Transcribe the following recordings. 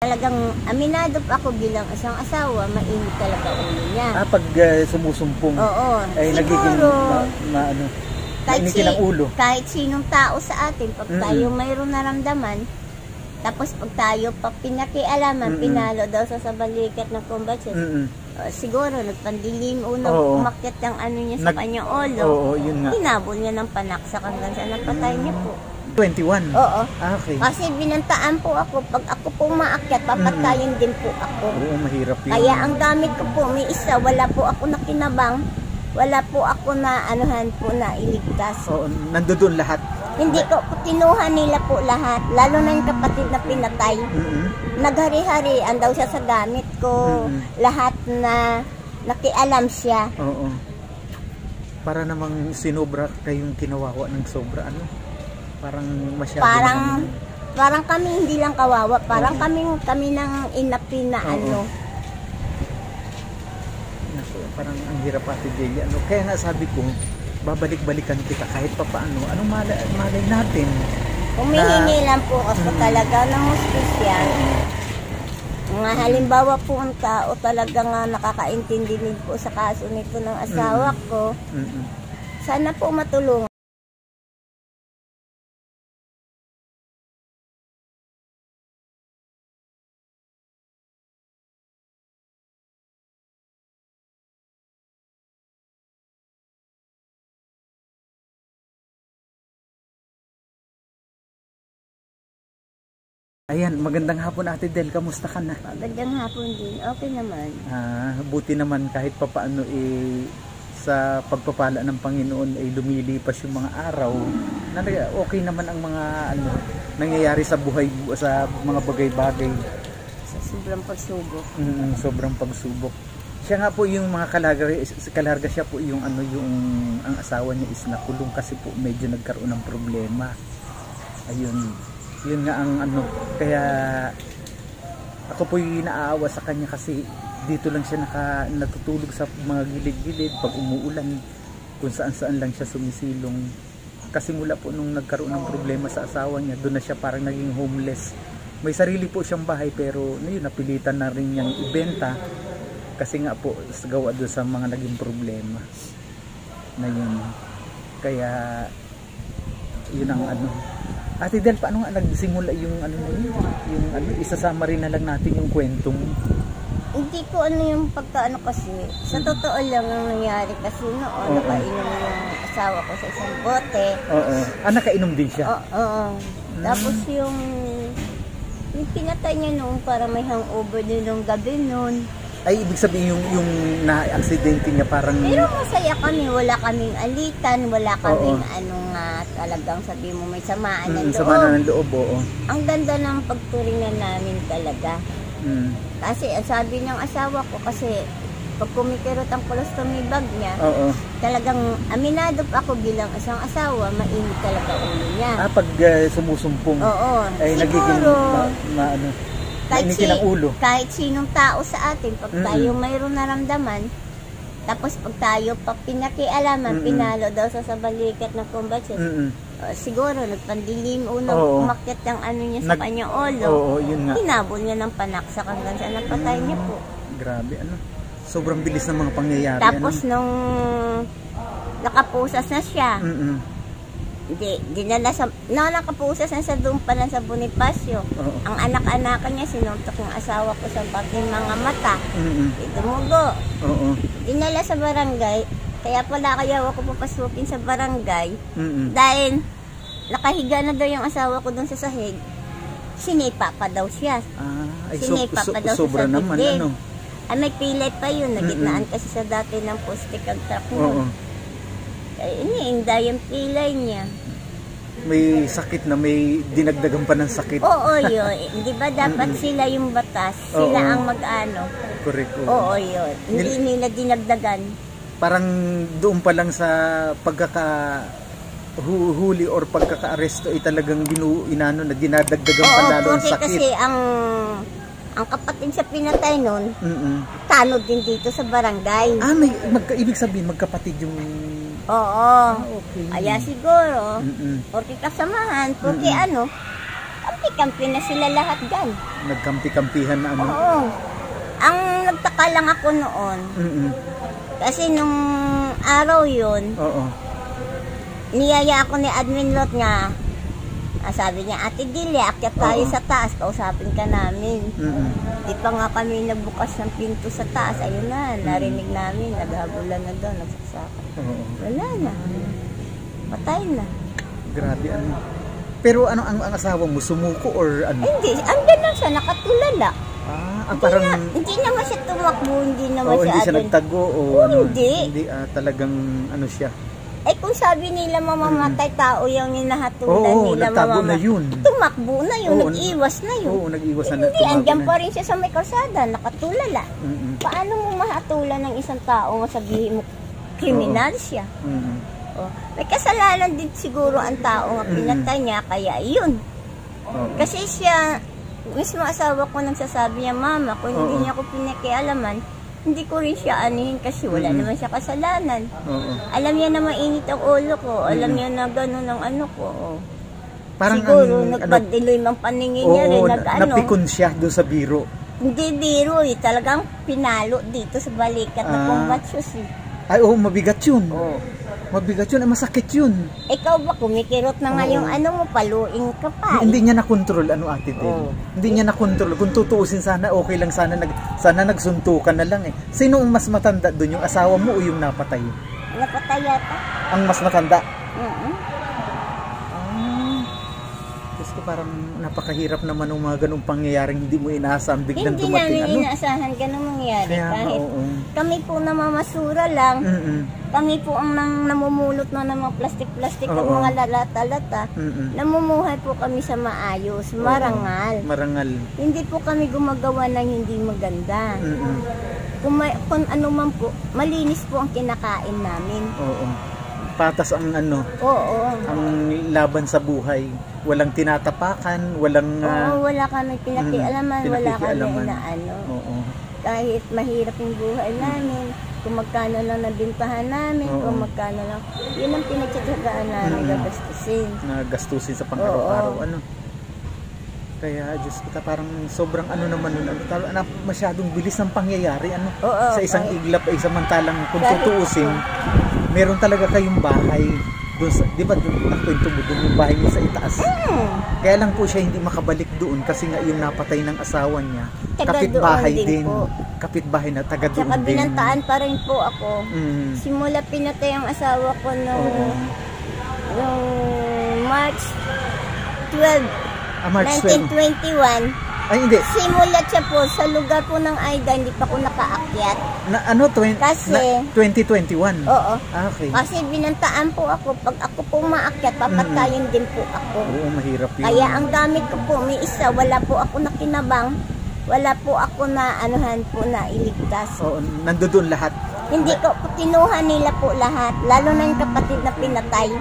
Talagang aminado ako bilang isang asawa, mainit talaga ulo niya. Pag sumusumpong, Oo. ay nagiging mainitin ang ulo. Kahit sinong tao sa atin, pag tayo mayroong naramdaman, tapos pag tayo pa pinakialaman, pinalo daw sa balikat ng kumbatsis, siguro nagpandilim unang umakyat ang ano niya sa kanyang ulo. Oo, yun nga. Hinabol niya ng panaksak hanggang sa napatay niya po. 21? Oo. Okay. Kasi binantaan po ako, pag ako po maakyat, papatayin din po ako. Oo, mahirap yun. Kaya ang gamit ko po, may isa, wala po ako nakinabang, wala po ako na anuhan po na iligtas. Oo, nandoon lahat. Hindi ko, tinuhan nila po lahat, lalo na yung kapatid na pinatay. Naghari-harian daw siya sa gamit ko, lahat na nakialam siya. Oo. Para namang sinobra kayong kinawawa ng sobra, ano? Parang masyado parang kami hindi lang kawawa, parang kami nang inapin na ano. Parang ang hirap Ate Delia, ano? Kaya nga sabi ko, babalik-balikan kita kahit pa paano. Anong malay natin? Humihingi lang po ako talaga ng hustisya. Mga halimbawa po ang tao talaga nga nakakaintindi din po sa kaso nito ng asawa ko. Sana po matulungan. Ayan, magandang hapon Ate Del, kamusta ka na? Magandang hapon din, okay naman. Buti naman kahit papaano sa pagpapala ng Panginoon ay lumilipas yung mga araw. Okay naman ang mga nangyayari sa buhay, sa mga bagay-bagay. Sa sobrang pagsubok. Sobrang pagsubok. Siya nga po yung mga kalarga siya po yung ang asawa niya is nakulong kasi po medyo nagkaroon ng problema. Ayun. Yun nga ang kaya ako po yung naaawa sa kanya kasi dito lang siya natutulog sa mga gilid-gilid pag umuulan, kung saan-saan lang siya sumisilong. Kasi mula po nung nagkaroon ng problema sa asawa niya, doon na siya parang naging homeless. May sarili po siyang bahay pero napilitan na rin niyang ibenta kasi nga po gawa doon sa mga naging problema na yun. Kaya yun ang Ate Del, paano nga nagsimula yung isasama rin na lang natin yung kwentong? Hindi ko yung pagkaano kasi, sa totoo lang ang nangyari kasi noon, nakainom yung asawa ko sa isang bote. Oo. Nakainom din siya? Oo. Tapos yung pinatay niya noon para may hangover din nung gabi noon. Ay, ibig sabihin yung na-aksidente niya parang... Pero masaya kami, wala kaming alitan, wala kaming talagang sabi mo may samaan ng loob. Samaan ng loob, oo. Ang ganda ng pagturingan namin talaga. Kasi sabi ng asawa ko, kasi pag kumikirot ang colostomy bag niya, talagang aminado ako bilang isang asawa, mainit talaga ulo niya. Pag sumusumpong, ay siguro, nagiging mainitin ang ulo. Kahit sinong tao sa atin, pag tayo mayroong naramdaman, tapos pag tayo pa pinakialaman, pinalo daw sa balikat ng kumbatsis, siguro nagpandilim unang umakyat ang ano niya sa kanyang ulo. Yun nga. Hinabol niya ng panaksak hanggang sa napatay niya po. Grabe, sobrang bilis ng mga pangyayari. Tapos nung nakapusas na siya, dinala sa nakapusas na sa doon pa lang sa Bonifacio. Ang anak-anakan niya sinuntok ng asawa ko sa paging mga mata. Dumugo. Dinala sa barangay. Kaya pala ako papasukin sa barangay. Dahil nakahiga na daw yung asawa ko doon sa sahig. Sinipa pa daw siya. Sinipa pa daw sobra sa naman, may pilay pa yun. Nagitnaan kasi sa dati ng postik ang truck mo. Kaya iniinda yung pilay niya. May sakit na may dinagdagan pa ng sakit. Oo, yun. Di ba dapat sila yung batas? Sila ang mag-ano? Correct. Oo, yun. Hindi nila dinagdagan. Parang doon pa lang sa pagkakahuli or pagkaka-aresto ay talagang dinadagdagan pa lalo ang sakit. Kasi ang kapatid sa pinatay nun, tanod din dito sa barangay. Ibig sabihin magkapatid yung... Oo. Okay. Kaya siguro, porque kasamahan, porque kampi-kampi na sila lahat dyan. Nagkampi-kampihan na ano? Oo. Ang nagtaka lang ako noon, kasi nung araw yun, niyaya ako ni Admin Lot nga. Sabi niya, Ate Dili, akyat tayo sa taas, kausapin ka namin. Di pa nga kami nagbukas ng pinto sa taas, ayun na, narinig namin, naghabulan na doon, nagsaksakan. Wala na. Patay na. Grabe, ano. Pero ano ang asawa mo, sumuko or ano? Hindi, andyan lang siya, nakatulala. Parang... Hindi naman siya tumakbo, hindi naman siya... Hindi siya nagtago o ano? Hindi. Talagang ano siya. Kung sabi nila mamamatay tao yung hinahatulan nila nagtago na yun. Tumakbo na yun, nag-iwas na yun. Oo, nag-iwas na. Hindi, andyan pa rin siya sa may kalsada, nakatulala. Paano mo mahatulan ng isang tao nga sabihin mo, kriminal siya? May kasalanan din siguro ang tao nga pinatay niya, kaya yun. Kasi siya, mismo asawa ko nagsasabi niya, Mama, kung hindi niya ako pinakialaman, hindi ko rin siya anihin kasi wala naman siya kasalanan. Alam niya na mainit ang ulo ko. Alam niya na gano'n ang ano ko. Parang siguro, nagpadiloy mang paningin niya rin. Napikon siya doon sa biro. Hindi biro eh. Talagang pinalo dito sa balikat na pambatsos eh. Ay, mabigat yun. Mabigat yun, masakit yun. Ikaw ba, kumikirot na nga yung ano mo, paluin ka pa. Hindi niya na-control, Ate Del. Hindi niya na-control. Kung tutuusin sana, okay lang sana, nagsuntukan na lang eh. Sino ang mas matanda doon, yung asawa mo o yung napatay? Napatay yata. Ang mas matanda? Gusto parang napakahirap naman ng mga ganung pangyayaring hindi mo inaasahan biglang dumating. Hindi namin inaasahan ganung mangyayari. Kahit kami po namamasura lang. Kami po ang namumulot na ng mga plastik-plastik at mga lalata-lata. Namumuhay po kami sa maayos, marangal. Marangal. Hindi po kami gumagawa ng hindi maganda. Kung ano man po, malinis po ang kinakain namin. Patas ang ano. Ang laban sa buhay. Walang tinatapakan, walang... wala kami pinakialaman, wala kami na ano. Kahit mahirap yung buhay namin, kung magkano lang nabintahan namin, kung magkano lang, yun ang pinagtsatsagaan namin gagastusin. Nagastusin sa pang-araw-araw, ano. Kaya, Diyos ko, parang sobrang ano naman nun, masyadong bilis ng pangyayari, ano. Sa isang iglap ay samantalang kung tutuusin, meron talaga kayong bahay. Doon sa, di ba doon nakwento mo doon yung bahay niya sa itaas? Kaya lang po siya hindi makabalik doon kasi nga yung napatay ng asawa niya, kapitbahay din. Kapitbahay na taga doon din. Tsaka binantaan pa rin po ako. Simula pinatay ang asawa ko nung March 12, March 1921. Ay, hindi. Simulat siya po sa lugar po ng Aida, hindi pa ko nakaakyat. Kasi 2021? Oo. Okay. Kasi binantaan po ako, pag ako po maakyat, papatayin din po ako. Oo, mahirap yun. Kaya ang gamit ko po, may isa, wala po ako nakinabang, wala po ako na anuhan po na iligtas. Oo, nandoon lahat. Hindi ko, kinuha nila po lahat, lalo na yung kapatid na pinatay.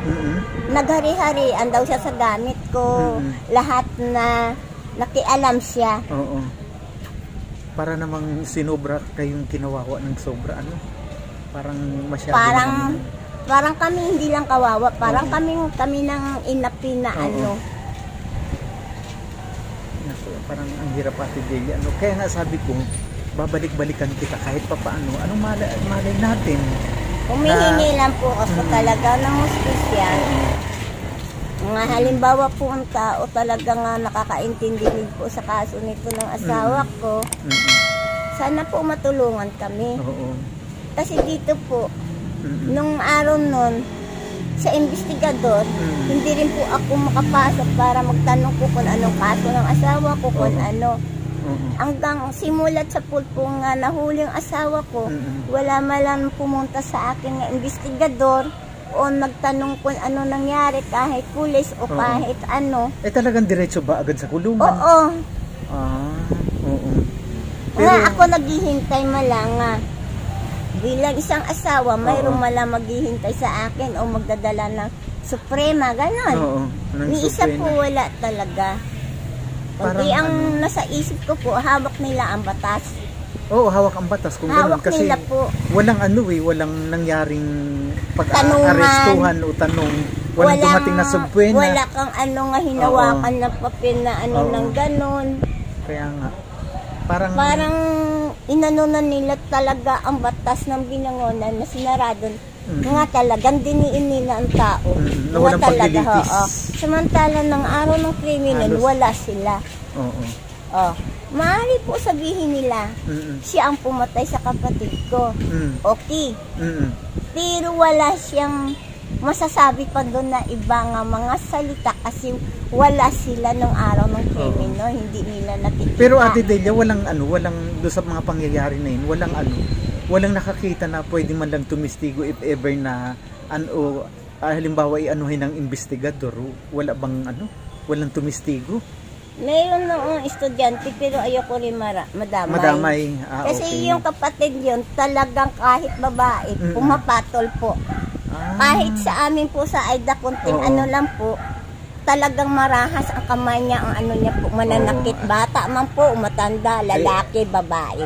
Naghari-harian daw siya sa gamit ko, lahat na nakialam siya. Para namang sinobra kayong kinawawa ng sobra, ano? Parang masyado. Parang kami hindi lang kawawa, parang kami nang inapi na ano. Parang ang hirap, Ate Delia, ano? Kaya nga sabi ko, babalik-balikan kita kahit pa paano. Anong malay natin? Humihingi lang po ako talaga ng hustisya. Mga halimbawa po ang tao talaga nga nakakaintindi po sa kaso nito ng asawa ko. Sana po matulungan kami. Kasi dito po, nung araw nun, sa investigador, hindi rin po ako makapasok para magtanong ko kung anong kaso ng asawa ko, kung ano. Hanggang simulat sa pulpo nga nahuli ang asawa ko, wala malang pumunta sa akin na investigador o nagtanong kung ano nangyari, kahit pulis o kahit ano. Talagang diretso ba agad sa kulungan? Oo. Pero ako naghihintay malanga. Bilang isang asawa, mayroong malang maghihintay sa akin o magdadala ng Suprema, ganon. Ni isa po wala talaga. Kundi ang nasa isip ko po, hawak nila ang batas. Oo, hawak ang batas kung gano'n. Kasi nila po. Walang nangyaring pag-arestuhan o tanong Walang dumating na subwena. Wala kang ano nga hinawakan na papel na ano ng ganon. Kaya nga. Parang inano na nila talaga ang batas ng binangonan na sinarado. Nga talagang diniin nila ang tao. Na walang paglilitis. Samantala ng araw ng kriminal, wala sila. Maaari po sabihin nila, siya ang pumatay sa kapatid ko. Okay. Pero wala siyang masasabi pa doon na iba nga mga salita kasi wala sila nung araw ng kriminal, hindi nila nakikita. Pero Ate Delia, walang doon sa mga pangyayari na yun, walang nakakita na pwede man lang tumistigo if ever na halimbawa i-anuhin ng investigador, walang tumistigo. Mayroon noong estudyante pero ayoko rin madamay. Kasi yung kapatid yun talagang kahit babae, pumapatol po. Kahit sa amin po sa Aida Kunting, ano lang po, talagang marahas ang kamay niya, ang ano niya po, mananakit. Bata man po, matanda, lalaki, babae.